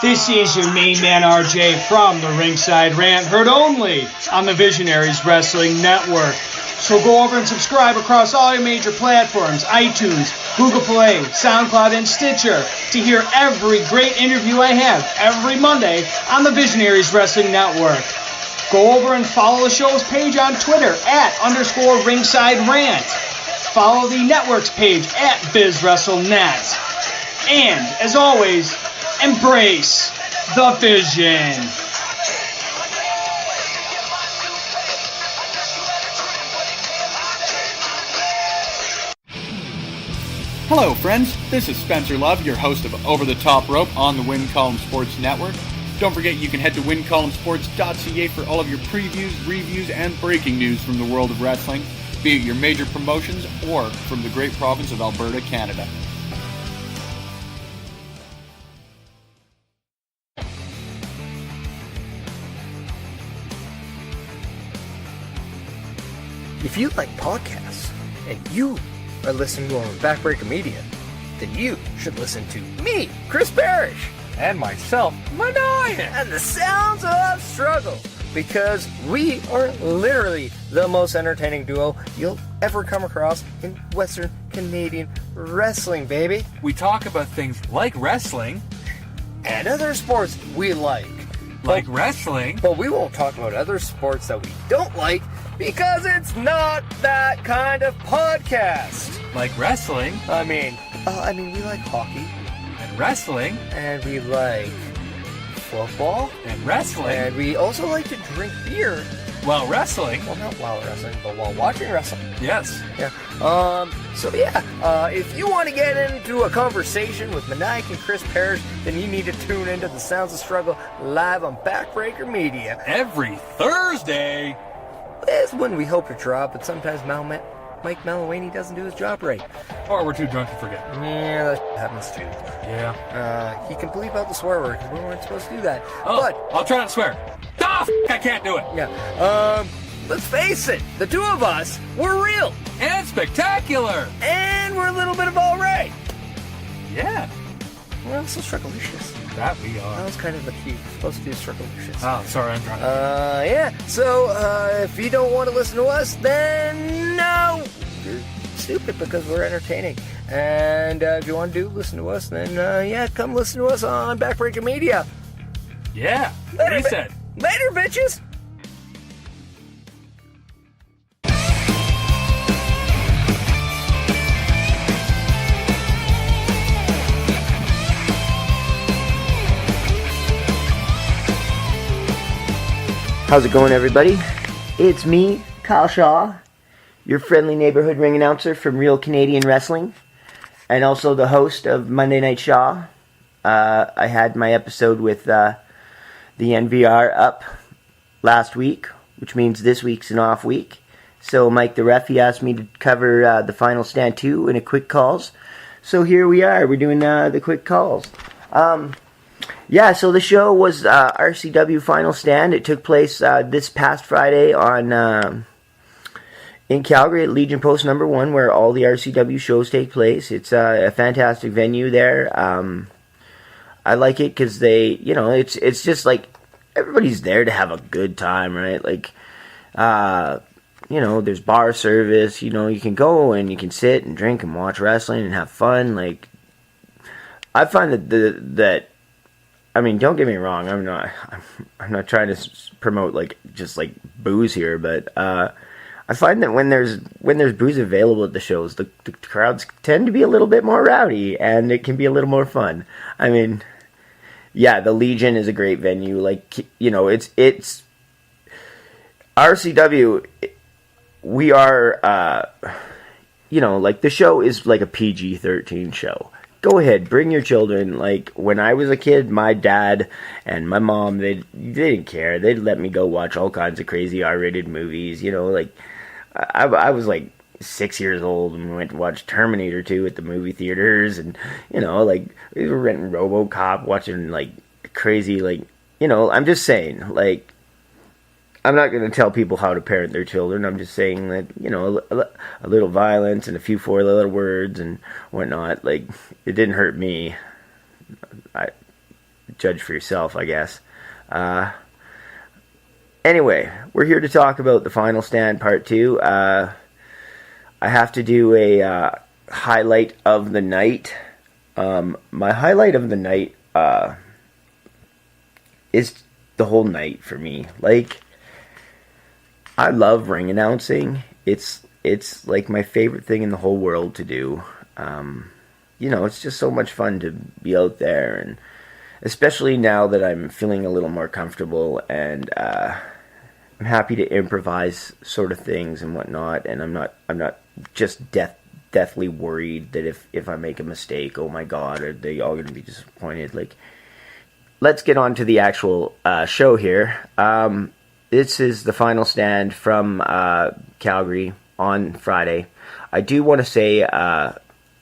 This is your main man RJ from the Ringside Rant, heard only on the Visionaries Wrestling Network. So go over and subscribe across all your major platforms, iTunes, Google Play, SoundCloud, and Stitcher to hear every great interview I have every Monday on the Visionaries Wrestling Network. Go over and follow the show's page on Twitter @_Ringside Rant. Follow the network's page @BizWrestleNet. And, as always, embrace the vision. Hello, friends. This is Spencer Love, your host of Over the Top Rope on the Win Column Sports Network. Don't forget you can head to wincolumnsports.ca for all of your previews, reviews, and breaking news from the world of wrestling, be it your major promotions or from the great province of Alberta, Canada. If you like podcasts and you are listening to on Backbreaker Media, then you should listen to me, Chris Parrish, and myself, Manai, and the Sounds of Struggle, because we are literally the most entertaining duo you'll ever come across in Western Canadian wrestling, baby. We talk about things like wrestling and other sports we like. Wrestling, but we won't talk about other sports that we don't like, because it's not that kind of podcast. Like wrestling. I mean, we like hockey. And wrestling. And we like football. And wrestling. And we also like to drink beer. While wrestling. Well, not while wrestling, but while watching wrestling. Yes. Yeah. If you want to get into a conversation with Maniac and Chris Parrish, then you need to tune into the Sounds of Struggle live on Backbreaker Media. Every Thursday. It's when we hope to drop, but sometimes Mike Malawany doesn't do his job right. Or we're too drunk to forget. Yeah, that happens too. Yeah. He can bleep out the swear word, because we weren't supposed to do that. Oh, but I'll try not to swear. I can't do it. Yeah. Let's face it, the two of us, we're real. And spectacular. And we're a little bit of all right. Yeah. Well, so Strugglicious. That we are. That was kind of the key. We're supposed to do Strugglicious. Oh, sorry, I'm drunk. Yeah. So, if you don't want to listen to us, then no. You're stupid, because we're entertaining. And if you want to listen to us, then come listen to us on Backbreaker Media. Yeah. Later, he said. Later, bitches. How's it going, everybody? It's me, Kyle Shaw, your friendly neighborhood ring announcer from Real Canadian Wrestling, and also the host of Monday Night Shaw. I had my episode with the NVR up last week, which means this week's an off week. So Mike the ref, he asked me to cover the Final Stand 2 in a quick calls. So here we are. We're doing the quick calls. So the show was RCW Final Stand. It took place this past Friday in Calgary at Legion Post number 1, where all the RCW shows take place. It's a fantastic venue there. I like it because they, it's just like everybody's there to have a good time, right? Like, there's bar service. You can go and you can sit and drink and watch wrestling and have fun. Like, I find that don't get me wrong. I'm not trying to promote just booze here, but I find that when there's booze available at the shows, the crowds tend to be a little bit more rowdy, and it can be a little more fun. The Legion is a great venue. It's RCW. We are, the show is like a PG-13 show. Go ahead, bring your children. Like, when I was a kid, my dad and my mom, they didn't care. They'd let me go watch all kinds of crazy R-rated movies. I was 6 years old and we went to watch Terminator 2 at the movie theaters, and we were renting RoboCop, watching crazy I'm just saying, I'm not going to tell people how to parent their children. I'm just saying that, a little violence and a few four-letter words and whatnot, it didn't hurt me. judge for yourself, I guess. Anyway, we're here to talk about the Final Stand Part 2. I have to do a highlight of the night. My highlight of the night is the whole night for me. Like, I love ring announcing. It's like my favorite thing in the whole world to do. It's just so much fun to be out there, and especially now that I'm feeling a little more comfortable, and I'm happy to improvise sort of things and whatnot, and I'm not just deathly worried that if I make a mistake, oh my god, are they all going to be disappointed? Like, let's get on to the actual show here. This is the Final Stand from Calgary on Friday. I do want to say,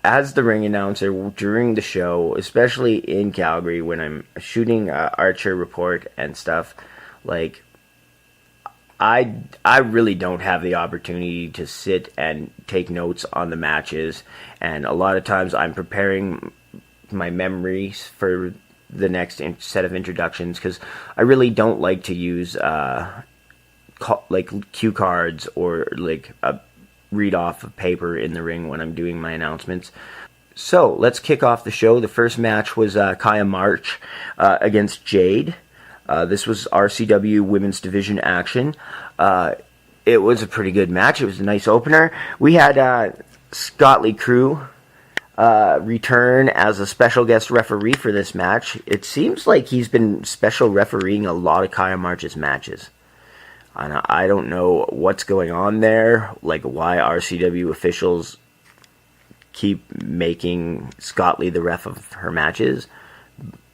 as the ring announcer during the show, especially in Calgary when I'm shooting Archer Report and stuff, like, I really don't have the opportunity to sit and take notes on the matches, and a lot of times I'm preparing my memories for the next set of introductions, because I really don't like to use like cue cards or like a read off of paper in the ring when I'm doing my announcements. So let's kick off the show. The first match was Kaya March against Jade. This was RCW Women's Division action. It was a pretty good match. It was a nice opener. We had Scott Lee Crew return as a special guest referee for this match. It seems like he's been special refereeing a lot of Kaya March's matches. And I don't know what's going on there, like why RCW officials keep making Scott Lee the ref of her matches.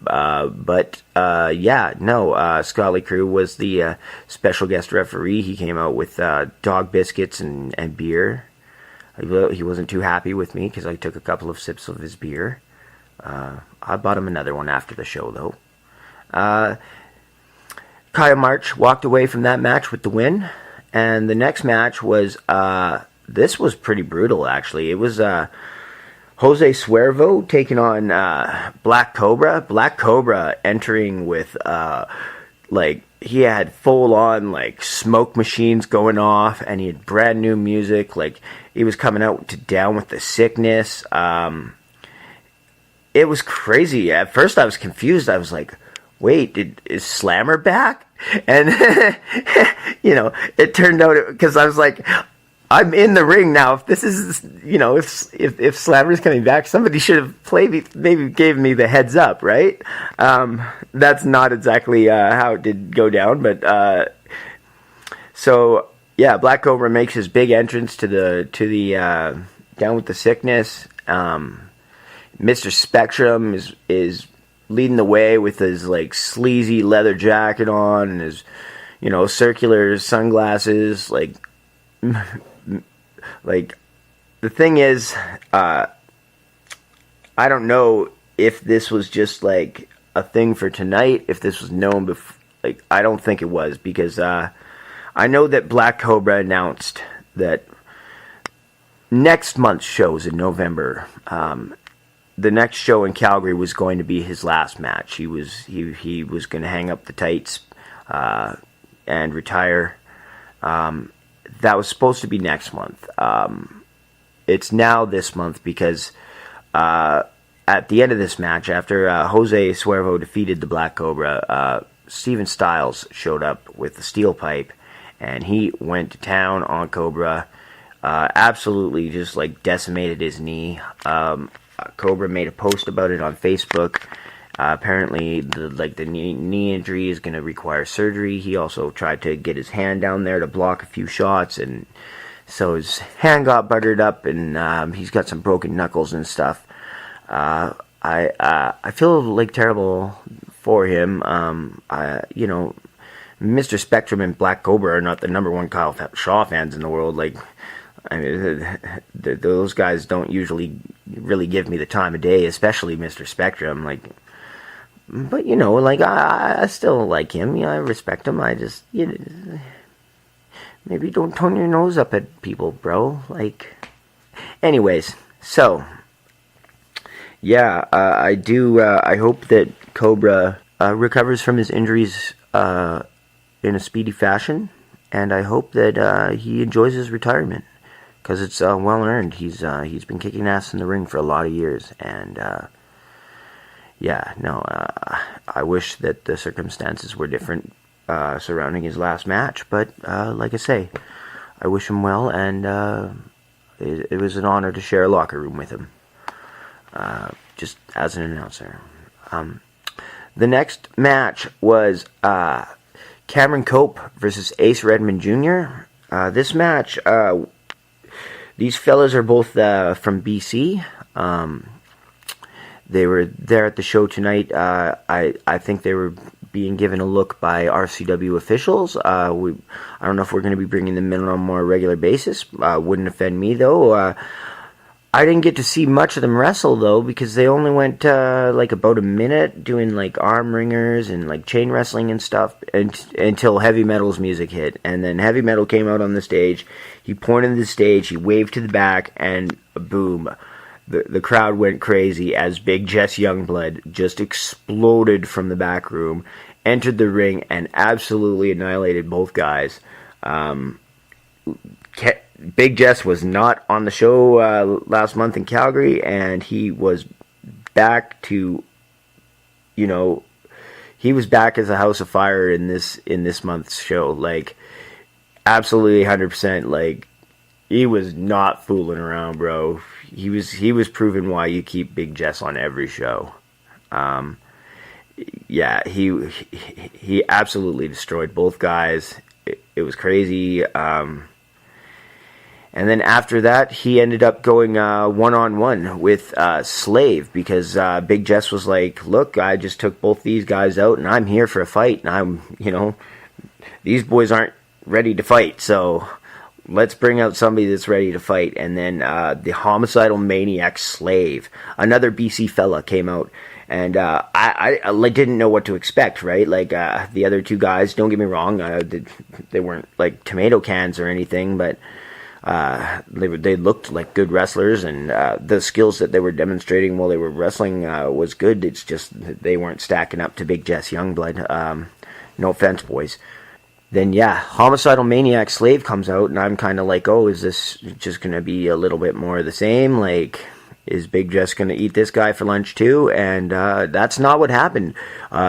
Scott Lee Crew was the special guest referee. He came out with dog biscuits and beer. He wasn't too happy with me because I took a couple of sips of his beer. I bought him another one after the show, though. Kaya March walked away from that match with the win. And the next match was, this was pretty brutal, actually. It was Jose Suervo taking on Black Cobra. Black Cobra entering with, he had full-on, smoke machines going off, and he had brand new music. He was coming out to Down with the Sickness. It was crazy. At first, I was confused. I was like, wait, is Slammer back? And, it turned out, because I was like, I'm in the ring now. If this is, if Slammer's coming back, somebody should have maybe gave me the heads up, right? That's not exactly how it did go down, but Black Cobra makes his big entrance to the Down with the Sickness. Mr. Spectrum is leading the way with his sleazy leather jacket on and his circular sunglasses. The thing is, I don't know if this was just a thing for tonight, if this was known before. I don't think it was, because I know that Black Cobra announced that next month's shows in November, the next show in Calgary was going to be his last match. He was going to hang up the tights and retire. That was supposed to be next month. It's now this month because at the end of this match, after Jose Suervo defeated the Black Cobra, Steven Styles showed up with the steel pipe, and he went to town on Cobra. Absolutely just decimated his knee. Cobra made a post about it on Facebook. Apparently, the knee injury is going to require surgery. He also tried to get his hand down there to block a few shots, and so his hand got buggered up, and he's got some broken knuckles and stuff. I feel terrible for him. Mr. Spectrum and Black Cobra are not the number one Kyle Shaw fans in the world. Those guys don't usually really give me the time of day, especially Mr. Spectrum. But I still like him. I respect him. I just maybe don't turn your nose up at people, bro. Anyways, so I do. I hope that Cobra recovers from his injuries in a speedy fashion, and I hope that he enjoys his retirement, because it's well earned. He's been kicking ass in the ring for a lot of years, and I wish that the circumstances were different surrounding his last match, but like I say, I wish him well, and it was an honor to share a locker room with him, just as an announcer. The next match was Cameron Cope versus Ace Redmond Jr. This match, these fellas are both from BC. They were there at the show tonight. I think they were being given a look by RCW officials. I don't know if we're going to be bringing them in on a more regular basis. Wouldn't offend me, though. I didn't get to see much of them wrestle, though, because they only went like about a minute doing like arm ringers and like chain wrestling and stuff until Heavy Metal's music hit. And then Heavy Metal came out on the stage. He pointed to the stage, he waved to the back, and boom. The crowd went crazy as Big Jess Youngblood just exploded from the back room, entered the ring, and absolutely annihilated both guys. Big Jess was not on the show last month in Calgary, and he was back to, he was back as a house of fire in this month's show. Like, absolutely 100%. Like, he was not fooling around, bro. He was proving why you keep Big Jess on every show. He absolutely destroyed both guys. It was crazy. And then after that, he ended up going one-on-one with Slave, because Big Jess was like, look, I just took both these guys out, and I'm here for a fight, and these boys aren't ready to fight, so let's bring out somebody that's ready to fight. And then the homicidal maniac Slave, another BC fella, came out. And I didn't know what to expect, right? Like, the other two guys, don't get me wrong, they weren't like tomato cans or anything, but they looked like good wrestlers, and the skills that they were demonstrating while they were wrestling was good. It's just they weren't stacking up to Big Jess Youngblood. No offense, boys. Then, Homicidal Maniac Slave comes out, and I'm kind of like, oh, is this just going to be a little bit more of the same? Like, is Big Jess going to eat this guy for lunch too? And that's not what happened.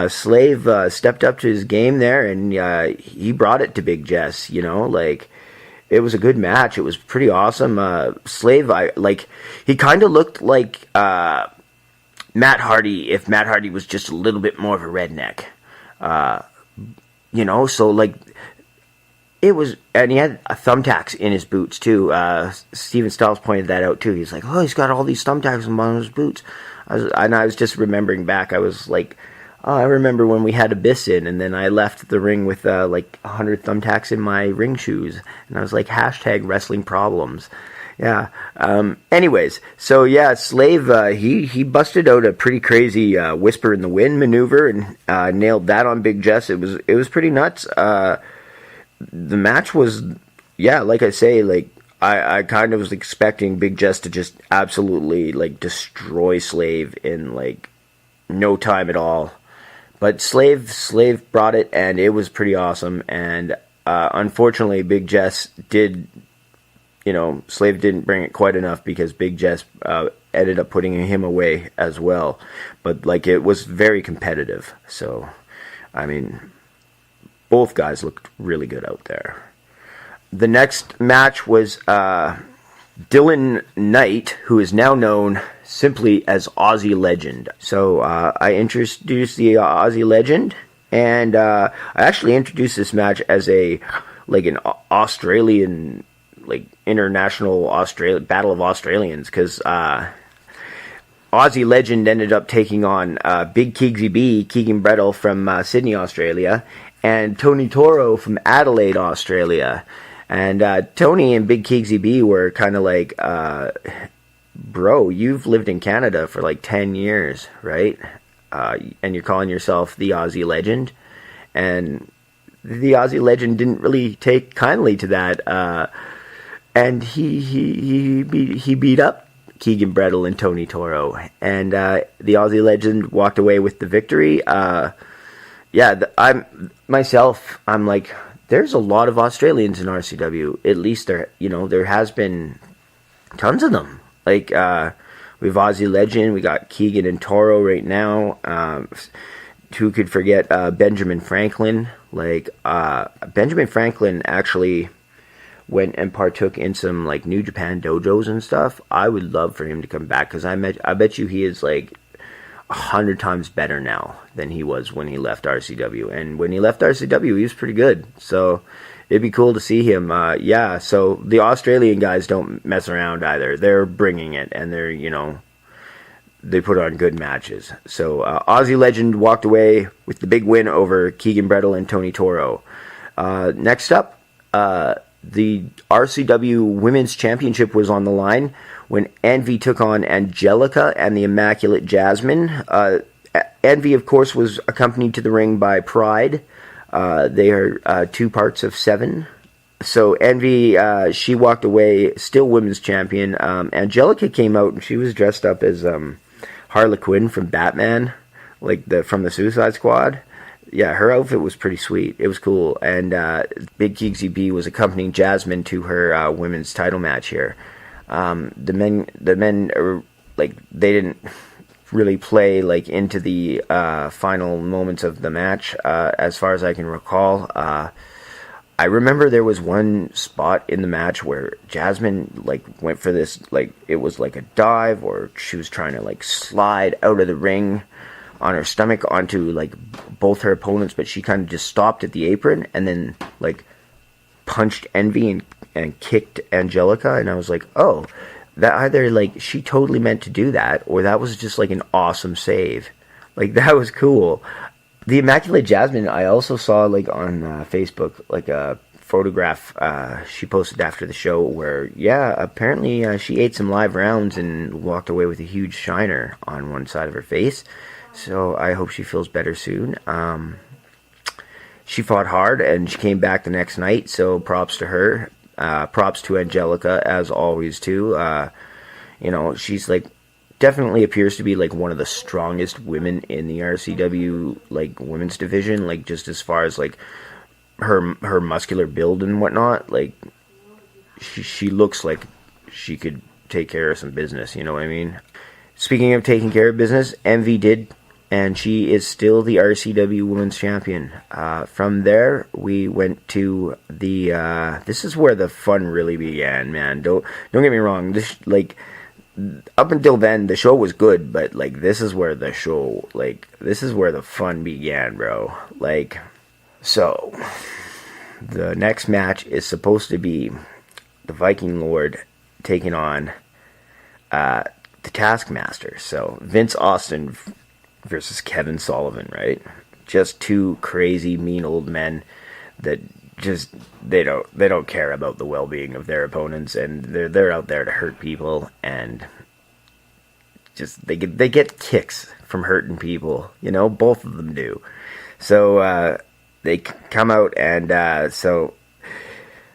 Slave stepped up to his game there, and he brought it to Big Jess, like, it was a good match. It was pretty awesome. Slave, he kind of looked like Matt Hardy, if Matt Hardy was just a little bit more of a redneck. So, like, it was, and he had thumbtacks in his boots, too. Steven Stiles pointed that out, too. He's like, oh, he's got all these thumbtacks on his boots. I was just remembering back. I was like, oh, I remember when we had Abyss in, and then I left the ring with, 100 thumbtacks in my ring shoes. And I was like, hashtag wrestling problems. Yeah. Anyways, so Slave, he busted out a pretty crazy Whisper in the Wind maneuver and nailed that on Big Jess. It was pretty nuts. The match was, like I say, like, I kind of was expecting Big Jess to just absolutely, like, destroy Slave in, like, no time at all. But Slave brought it, and it was pretty awesome. And unfortunately, Big Jess did, Slave didn't bring it quite enough, because Big Jess ended up putting him away as well. But, like, it was very competitive. So, I mean, both guys looked really good out there. The next match was Dylan Knight, who is now known simply as Aussie Legend. So I introduced the Aussie Legend, and I actually introduced this match as an Australian, like, international Battle of Australians, because Aussie Legend ended up taking on Big Keegsy B, Keegan Brettle from Sydney, Australia, and Tony Toro from Adelaide, Australia. And Tony and Big Keegsy B were kind of like, bro, you've lived in Canada for like 10 years, right? And you're calling yourself the Aussie Legend. And the Aussie Legend didn't really take kindly to that. And he beat up Keegan Brettle and Tony Toro. And the Aussie Legend walked away with the victory. yeah, I'm like, there's a lot of Australians in RCW. At least there has been tons of them. Like, we have Aussie Legend, we got Keegan and Toro right now. Who could forget Benjamin Franklin? Like, Benjamin Franklin actually went and partook in some like New Japan dojos and stuff. I would love for him to come back, because I bet you he is like 100 times better now than he was when he left RCW. And when he left RCW, he was pretty good. So it'd be cool to see him. So the Australian guys don't mess around either. They're bringing it, and they put on good matches. So Aussie Legend walked away with the big win over Keegan Brettle and Tony Toro. Next up, the RCW Women's Championship was on the line when Envy took on Angelica and the Immaculate Jasmine. Envy, of course, was accompanied to the ring by Pride. They are 2 parts of 7. So Envy, she walked away, still women's champion. Angelica came out and she was dressed up as Harley Quinn from Batman, from the Suicide Squad. Yeah, her outfit was pretty sweet. It was cool. And Big Keegsy B was accompanying Jasmine to her women's title match here. The men are, they didn't really play into the final moments of the match, as far as I can recall. I remember there was one spot in the match where Jasmine went for this, it was like a dive, or she was trying to slide out of the ring on her stomach onto both her opponents, but she kind of just stopped at the apron and then punched Envy and kicked Angelica, and I was like, oh, that either she totally meant to do that, or that was just an awesome save. That was cool. The Immaculate Jasmine, I also saw on Facebook a photograph she posted after the show where, apparently she ate some live rounds and walked away with a huge shiner on one side of her face. So I hope she feels better soon. She fought hard and she came back the next night, so props to her. Props to Angelica, as always, too. She's definitely appears to be one of the strongest women in the RCW women's division, just as far as her muscular build and whatnot. She looks like she could take care of some business, you know what I mean? Speaking of taking care of business, Envy did, and she is still the RCW Women's Champion. From there, we went to the this is where the fun really began, man. Don't get me wrong, this up until then, the show was good, but this is where the show, this is where the fun began, bro. So the next match is supposed to be the Viking Lord taking on the Taskmaster. So Vince Austin versus Kevin Sullivan, right? Just 2 crazy, mean old men that just they don't care about the well-being of their opponents, and they're out there to hurt people, and just they get kicks from hurting people, both of them do. So they come out, and so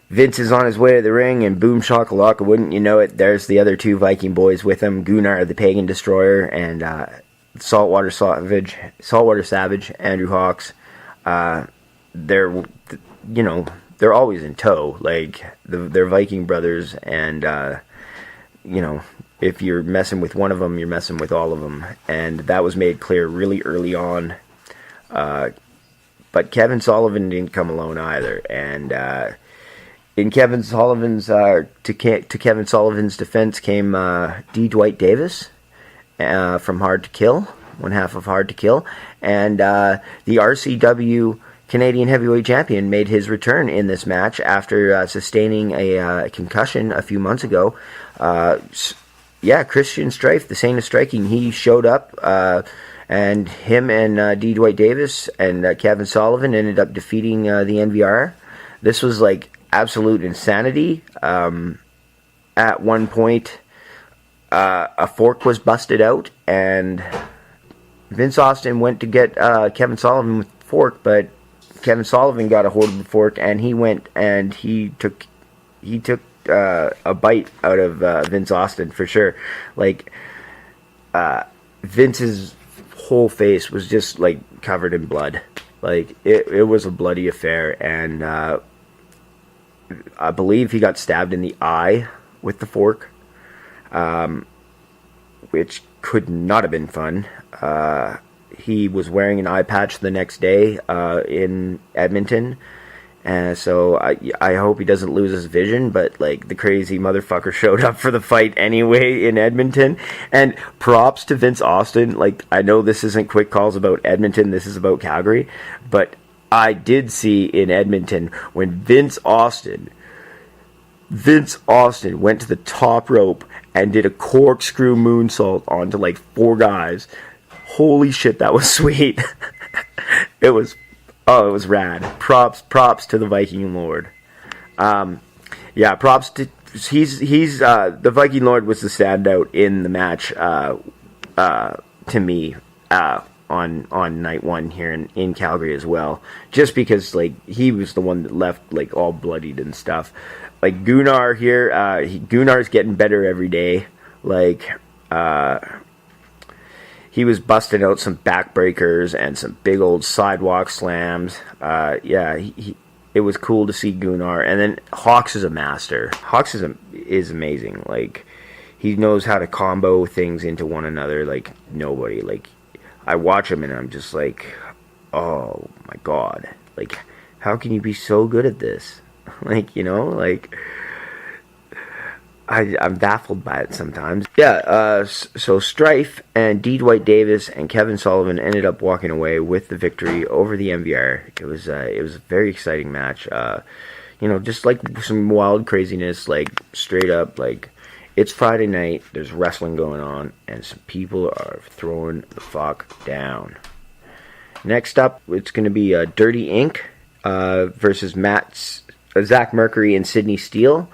Vince is on his way to the ring, and boom shakalaka, wouldn't you know it, there's the other 2 Viking boys with him, Gunnar the Pagan Destroyer and Saltwater Savage, Andrew Hawks. They're always in tow. They're Viking brothers, and if you're messing with one of them, you're messing with all of them, and that was made clear really early on. But Kevin Sullivan didn't come alone either, and in Kevin Sullivan's to Kevin Sullivan's defense came Dwight Davis from Hard to Kill, one half of Hard to Kill, and the RCW Canadian Heavyweight Champion made his return in this match after sustaining a concussion a few months ago. Christian Strife, the Saint of Striking, he showed up, and him and Dwight Davis and Kevin Sullivan ended up defeating the NVR. This was absolute insanity. At one point, a fork was busted out, and Vince Austin went to get Kevin Sullivan with the fork, but Kevin Sullivan got a hold of the fork, and he went and he took a bite out of Vince Austin for sure. Vince's whole face was just covered in blood, Like, it was a bloody affair, and I believe he got stabbed in the eye with the fork, which could not have been fun. He was wearing an eye patch the next day in Edmonton, and so I hope he doesn't lose his vision, but like the crazy motherfucker showed up for the fight anyway in Edmonton. And props to Vince Austin. Like, I know this isn't quick calls about Edmonton, this is about Calgary, but I did see in Edmonton when Vince Austin went to the top rope and did a corkscrew moonsault onto like 4 guys. Holy shit, that was sweet. It was rad. Props to the Viking Lord. Props to he's the Viking Lord was the standout in the match to me on night 1 here in Calgary as well. Just because like he was the one that left like all bloodied and stuff. Like Gunnar here, Gunnar's getting better every day. Like he was busting out some backbreakers and some big old sidewalk slams. It was cool to see Gunnar. And then Hawks is a master. Hawks is amazing. Like, he knows how to combo things into one another like nobody. Like, I watch him and I'm just like, oh my god. Like, how can you be so good at this? Like, you know, like, I'm baffled by it sometimes. So Strife and Dwight Davis and Kevin Sullivan ended up walking away with the victory over the MVR. It was a very exciting match. Just like some wild craziness, like straight up, like it's Friday night, there's wrestling going on, and some people are throwing the fuck down. Next up, it's going to be Dirty Inc. Versus Zach Mercury and Sydney Steele.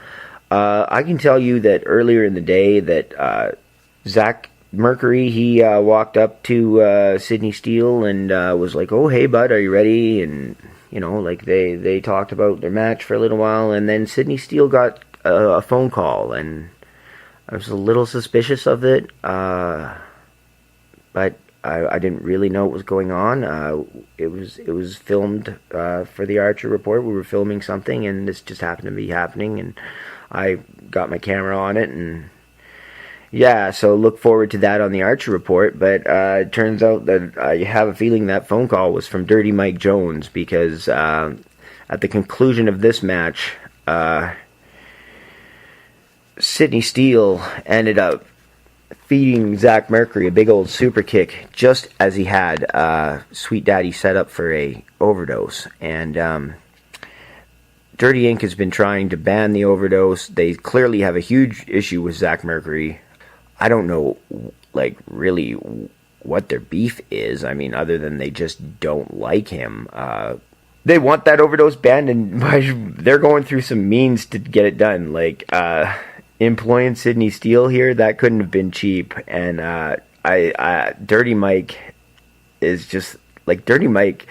I can tell you that earlier in the day that Zach Mercury, he walked up to Sydney Steele and was like, oh, hey, bud, are you ready? And, you know, like they talked about their match for a little while, and then Sydney Steele got a phone call, and I was a little suspicious of it, but I didn't really know what was going on. It was filmed for the Archer Report. We were filming something, and this just happened to be happening, and I got my camera on it, and yeah, so look forward to that on the Archer Report. But it turns out that I have a feeling that phone call was from Dirty Mike Jones, because at the conclusion of this match, Sydney Steele ended up feeding Zach Mercury a big old super kick just as he had Sweet Daddy set up for a overdose. And Dirty Inc. has been trying to ban the overdose. They clearly have a huge issue with Zach Mercury. I don't know, like, really what their beef is. I mean, other than they just don't like him. They want that overdose banned, and they're going through some means to get it done. Like, employing Sydney Steele here, that couldn't have been cheap. And Dirty Mike is just, like, Dirty Mike,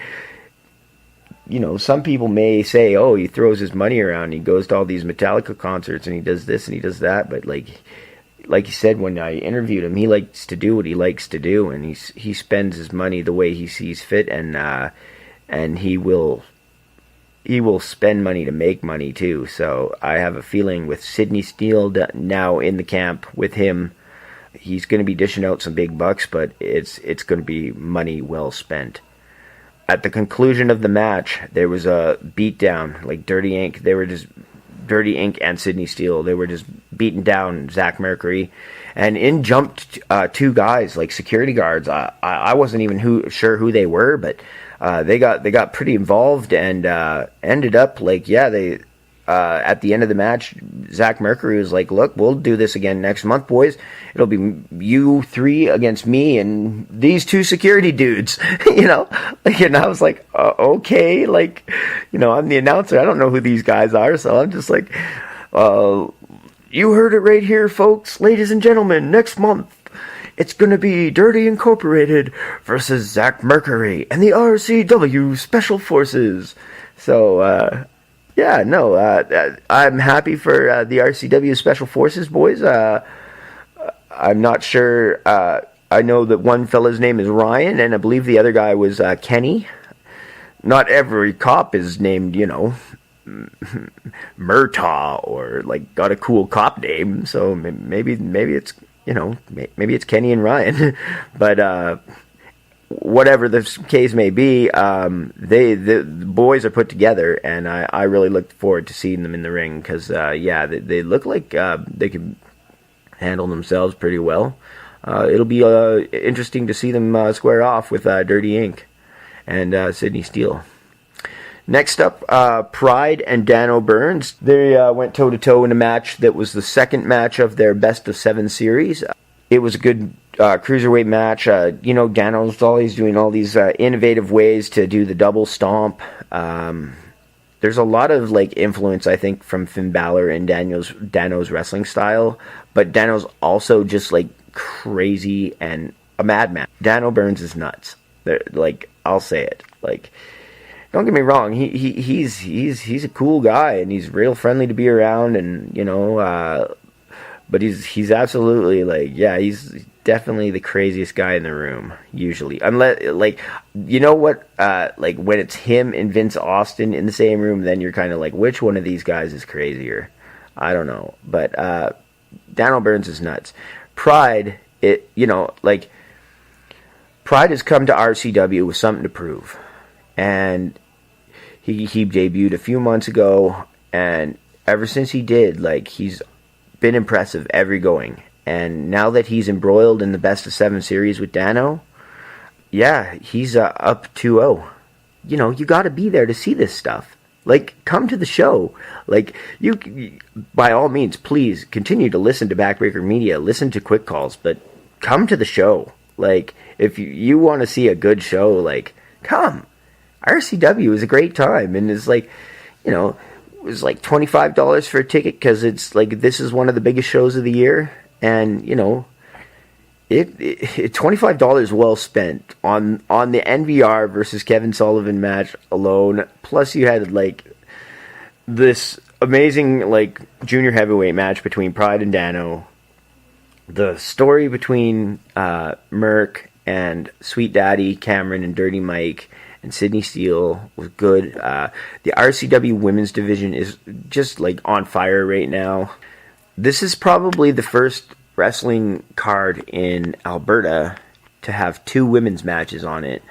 you know, some people may say, oh, he throws his money around, he goes to all these Metallica concerts, and he does this and he does that, but like he said when I interviewed him, he likes to do what he likes to do, and he spends his money the way he sees fit, and he will spend money to make money too. So I have a feeling with Sydney Steele now in the camp with him, he's going to be dishing out some big bucks, but it's going to be money well spent. At the conclusion of the match, there was a beatdown. Like Dirty Inc. and Sydney Steele, they were just beating down Zach Mercury, and in jumped 2 guys, like security guards. I wasn't even sure who they were, but they got pretty involved, and ended up like, they at the end of the match, Zach Mercury was like, look, we'll do this again next month, boys. It'll be you 3 against me and these 2 security dudes, you know? Like, and I was like, okay, like, you know, I'm the announcer. I don't know who these guys are, so I'm just like, you heard it right here, folks. Ladies and gentlemen, next month, it's going to be Dirty Incorporated versus Zach Mercury and the RCW Special Forces. So, I'm happy for the RCW Special Forces boys. I'm not sure. I know that one fella's name is Ryan, and I believe the other guy was Kenny. not every cop is named, Murtaugh or like got a cool cop name. So maybe it's, maybe it's Kenny and Ryan. But whatever the case may be, the boys are put together, and I really look forward to seeing them in the ring because, they look like they can handle themselves pretty well. It'll be interesting to see them square off with Dirty Ink and Sydney Steele. Next up, Pride and Dano Burns. They went toe-to-toe in a match that was the second match of their best-of-7 series. It was a good cruiserweight match. Dano's always doing all these innovative ways to do the double stomp. There's a lot of influence, I think, from Finn Balor and Dano's wrestling style, but Dano's also just crazy and a madman. Dano Burns is nuts. I'll say it. Don't get me wrong. He's a cool guy and he's real friendly to be around, and but he's absolutely he's definitely the craziest guy in the room usually. Unless when it's him and Vince Austin in the same room, then you're kind of which one of these guys is crazier? I don't know, but Dano Burns is nuts. Pride, Pride has come to RCW with something to prove, and he debuted a few months ago, and ever since he did, he's been impressive every going. And now that he's embroiled in the best-of-7 series with Dano, he's up 2-0. You got to be there to see this stuff. Come to the show. You, by all means, please continue to listen to Backbreaker Media, listen to Quick Calls, but come to the show. If you want to see a good show, come. RCW is a great time, and it's it was $25 for a ticket because it's this is one of the biggest shows of the year, and it $25 well spent on the NVR versus Kevin Sullivan match alone. Plus you had this amazing junior heavyweight match between Pride and Dano. The story between Merc and Sweet Daddy Cameron and Dirty Mike and Sydney Steele was good. The RCW women's division is just on fire right now. This is probably the first wrestling card in Alberta to have 2 women's matches on it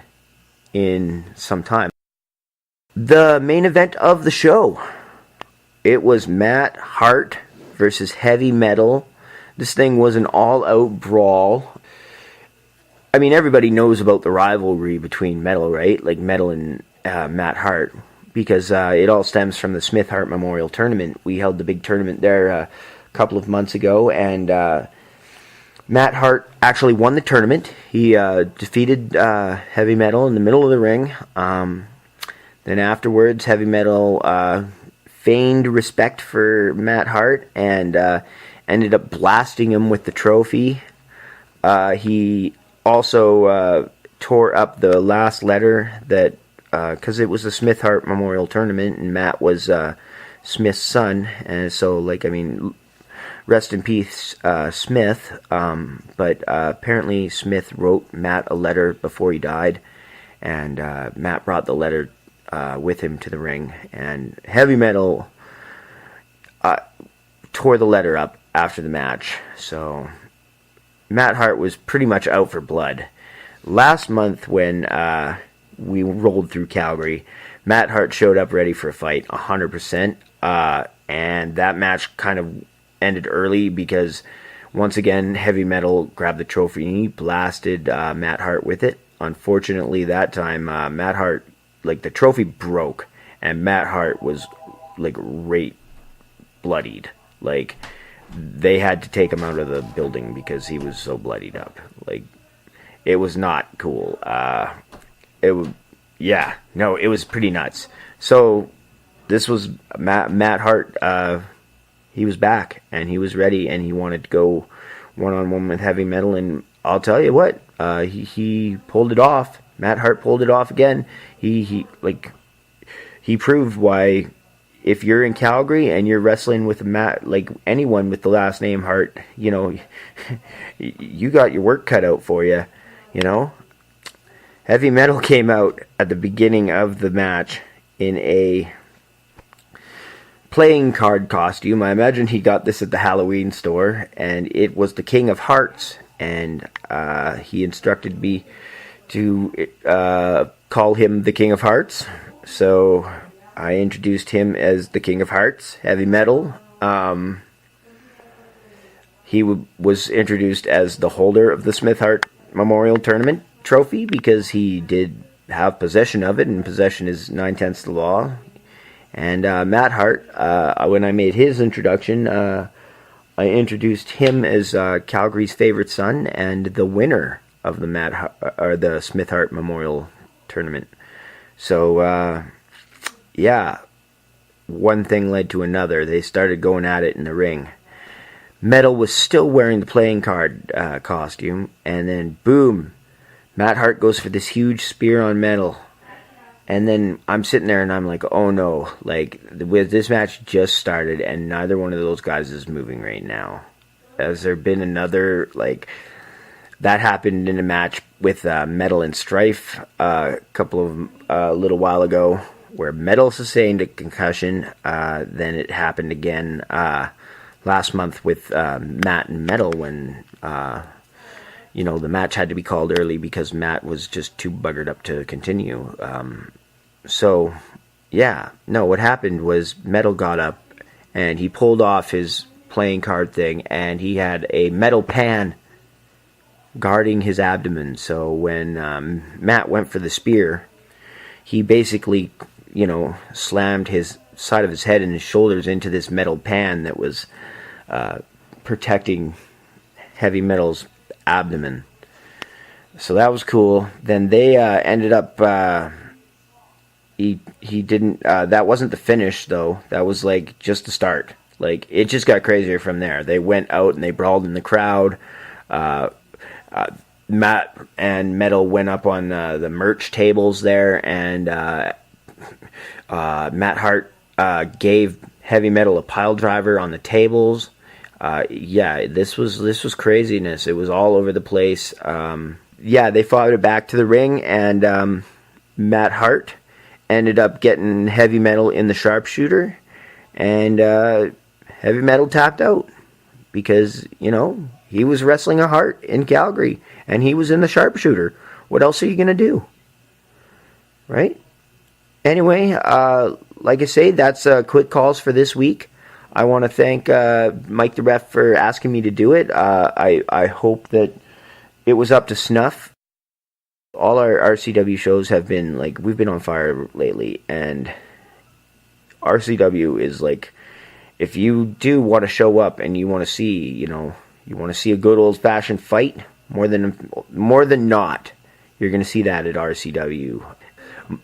in some time. The main event of the show, it was Matt Hart versus Heavy Metal. This thing was an all-out brawl. I mean, everybody knows about the rivalry between Metal, right? Metal and Matt Hart, because it all stems from the Smith Hart Memorial Tournament. We held the big tournament there a couple of months ago, and Matt Hart actually won the tournament. He defeated Heavy Metal in the middle of the ring. Then afterwards, Heavy Metal feigned respect for Matt Hart and ended up blasting him with the trophy. He also tore up the last letter that, because it was the Smith Hart Memorial Tournament, and Matt was Smith's son, and so, rest in peace, Smith, but apparently Smith wrote Matt a letter before he died, and Matt brought the letter with him to the ring, and Heavy Metal tore the letter up after the match, so Matt Hart was pretty much out for blood. Last month when we rolled through Calgary, Matt Hart showed up ready for a fight, 100%, and that match kind of ended early because, once again, Heavy Metal grabbed the trophy and he blasted Matt Hart with it. Unfortunately, that time, Matt Hart, the trophy broke, and Matt Hart was, right bloodied. They had to take him out of the building because he was so bloodied up. It was not cool. It was pretty nuts. So, this was Matt Hart. He was back, and he was ready, and he wanted to go one-on-one with Heavy Metal, and I'll tell you what, he pulled it off. Matt Hart pulled it off again. He proved why, if you're in Calgary and you're wrestling with anyone with the last name Hart, you got your work cut out for you, Heavy Metal came out at the beginning of the match in a playing card costume. I imagine he got this at the Halloween store, and it was the King of Hearts. And he instructed me to call him the King of Hearts. So I introduced him as the King of Hearts, Heavy Metal. He was introduced as the holder of the Smith Hart Memorial Tournament trophy because he did have possession of it, and possession is 9/10 the law. And Matt Hart, when I made his introduction, I introduced him as Calgary's favorite son and the winner of the Smith Hart Memorial Tournament. So, one thing led to another. They started going at it in the ring. Metal was still wearing the playing card costume, and then boom, Matt Hart goes for this huge spear on Metal. And then I'm sitting there and I'm like, oh no, like, with this match just started and neither one of those guys is moving right now. Has there been another, like, that happened in a match with Metal and Strife a little while ago, where Metal sustained a concussion. Then it happened again last month with Matt and Metal when the match had to be called early because Matt was just too buggered up to continue. What happened was Metal got up and he pulled off his playing card thing and he had a metal pan guarding his abdomen. So when Matt went for the spear, he basically, slammed his side of his head and his shoulders into this metal pan that was protecting Heavy Metal's abdomen. So that was cool. Then they ended up he didn't that wasn't the finish though. That was like just the start. Like, it just got crazier from there. They went out and they brawled in the crowd. Matt and Metal went up on the merch tables there, and Matt Hart gave Heavy Metal a pile driver on the tables. This was craziness. It was all over the place. They fought it back to the ring, and Matt Hart ended up getting Heavy Metal in the sharpshooter, and Heavy Metal tapped out because, he was wrestling a Hart in Calgary, and he was in the sharpshooter. What else are you going to do? Right? Anyway, like I say, that's quick calls for this week. I want to thank Mike the Ref for asking me to do it. I hope that it was up to snuff. All our RCW shows have been, we've been on fire lately, and RCW is if you do want to show up and you want to see, you want to see a good old-fashioned fight, more than not, you're going to see that at RCW.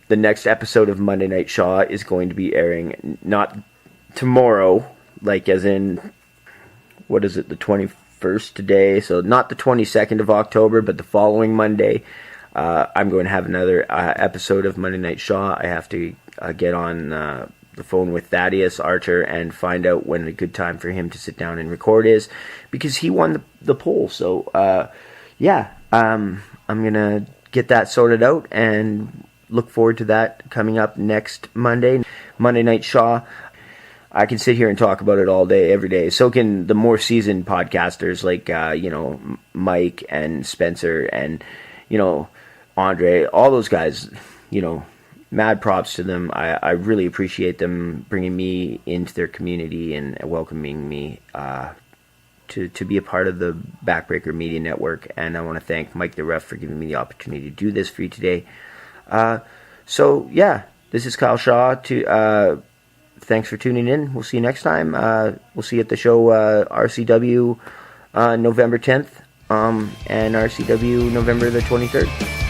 The next episode of Monday Night Shaw is going to be airing not tomorrow, as in, what is it, the 21st today, so not the 22nd of October, but the following Monday. I'm going to have another episode of Monday Night Shaw. I have to get on the phone with Thaddeus Archer and find out when a good time for him to sit down and record is, because he won the poll. So, I'm going to get that sorted out and look forward to that coming up next Monday. Monday Night Shaw. I can sit here and talk about it all day, every day. So can the more seasoned podcasters like, Mike and Spencer and, Andre, all those guys, mad props to them. I really appreciate them bringing me into their community and welcoming me to be a part of the Backbreaker Media Network. And I want to thank Mike the Ref for giving me the opportunity to do this for you today. This is Kyle Shaw. Thanks for tuning in. We'll see you next time. We'll see you at the show RCW November 10th and RCW November the 23rd.